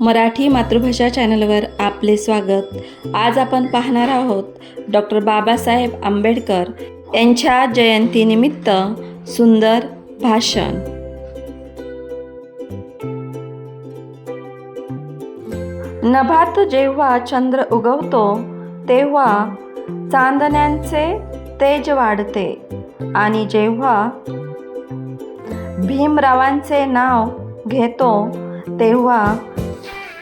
मराठी मातृभाषा चॅनलवर आपले स्वागत. आज आपण पाहणार आहोत डॉक्टर बाबासाहेब आंबेडकर यांच्या जयंतीनिमित्त सुंदर भाषण. नभात जेव्हा चंद्र उगवतो तेव्हा चांदण्यांचे तेज वाढते आणि जेव्हा भीमरावांचे नाव घेतो तेव्हा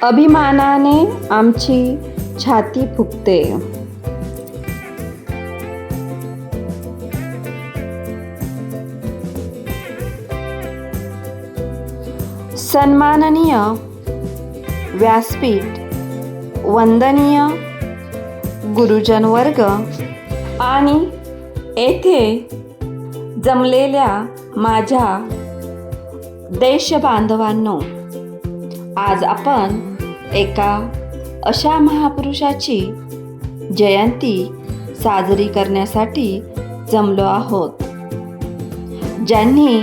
अभिमानाने आमची छाती फुगते. सन्माननीय व्यासपीठ, वंदनीय गुरुजन वर्ग आणि येथे जमलेल्या माझ्या देशबांधवांनो, आज आपण एका अशा महापुरुषाची जयंती साजरी करण्यासाठी जमलो आहोत, ज्यांनी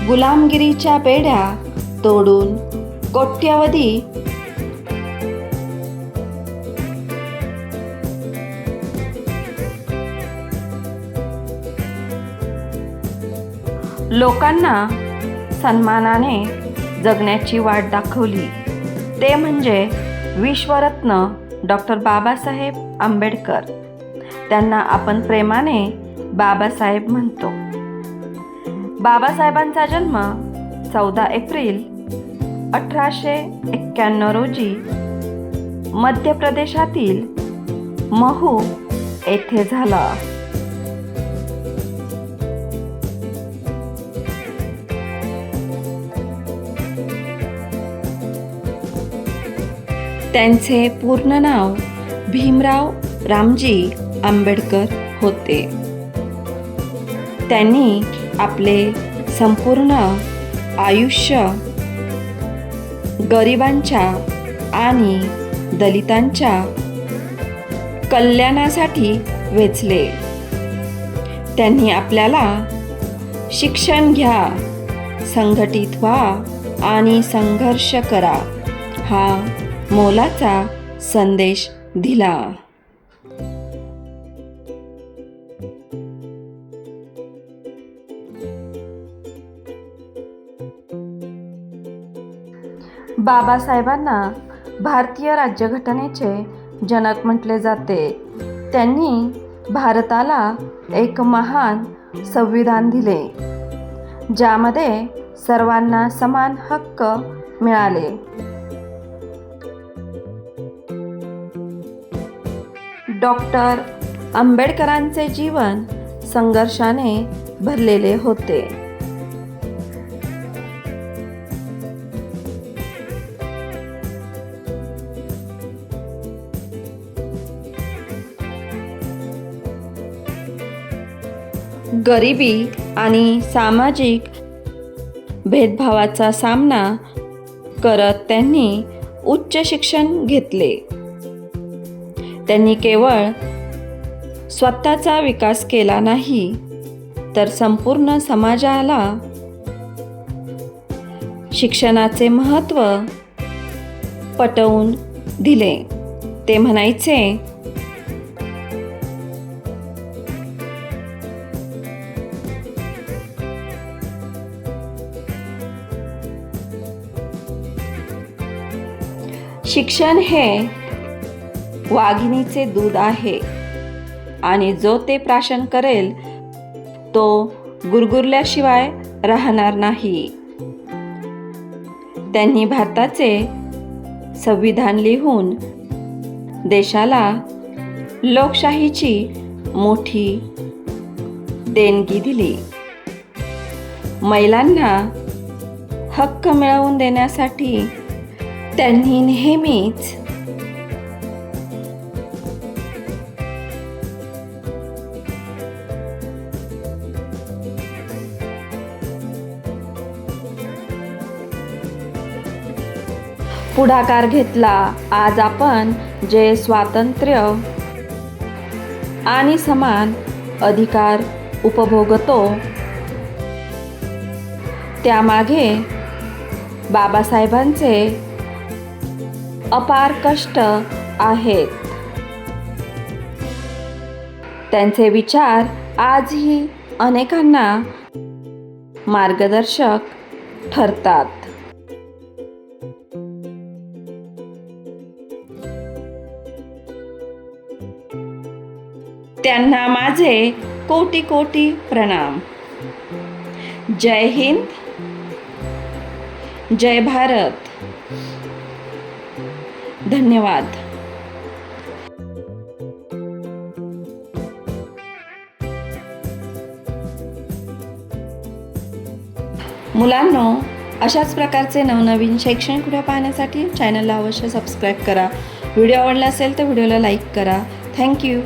गुलामगिरीच्या बेड्या तोडून कोट्यवधी लोकांना सन्मानाने जगण्याची वाट दाखवली. ते म्हणजे विश्वरत्न डॉक्टर बाबासाहेब आंबेडकर. त्यांना आपण प्रेमाने बाबासाहेब म्हणतो. बाबासाहेबांचा जन्म 14 एप्रिल 1891 रोजी मध्य प्रदेशातील महू येथे झाला. त्यांचे पूर्ण नाव भीमराव रामजी आंबेडकर होते. त्यांनी आपले संपूर्ण आयुष्य गरिबांच्या आणि दलितांच्या कल्याणासाठी वेचले. त्यांनी आपल्याला शिक्षण घ्या, संघटित व्हा आणि संघर्ष करा हा मोलाचा संदेश दिला. बाबासाहेबांना भारतीय राज्यघटनेचे जनक म्हटले जाते. त्यांनी भारताला एक महान संविधान दिले, ज्यामध्ये सर्वांना समान हक्क मिळाले. डॉक्टर आंबेडकरांचे जीवन संघर्षाने भरलेले होते. गरिबी आणि सामाजिक भेदभावाचा सामना करत त्यांनी उच्च शिक्षण घेतले. त्यांनी केवळ स्वतःचा विकास केला नाही, तर संपूर्ण समाजाला शिक्षणाचे महत्त्व पटवून दिले. ते म्हणायचे, शिक्षण हे वाघिणीचे दूध आहे आणि जो ते प्राशन करेल तो गुरगुरल्याशिवाय राहणार नाही. त्यांनी भारताचे संविधान लिहून देशाला लोकशाहीची मोठी देणगी दिली. महिलांना हक्क मिळवून देण्यासाठी त्यांनी नेहमीच पुढाकार घेतला. आज आपण जे स्वातंत्र्य आणि समान अधिकार उपभोगतो त्यामागे बाबासाहेबांचे अपार कष्ट आहेत. त्यांचे विचार आजही अनेकांना मार्गदर्शक ठरतात. त्यांना माझे कोटी कोटी प्रणाम. जय हिंद, जय भारत. धन्यवाद. मुलांनो, अशाच प्रकारचे नवनवीन शैक्षणिक व्हिडिओ पाहण्यासाठी चॅनलला अवश्य सबस्क्राईब करा. व्हिडिओ आवडला असेल तर व्हिडिओला लाईक करा. थँक्यू.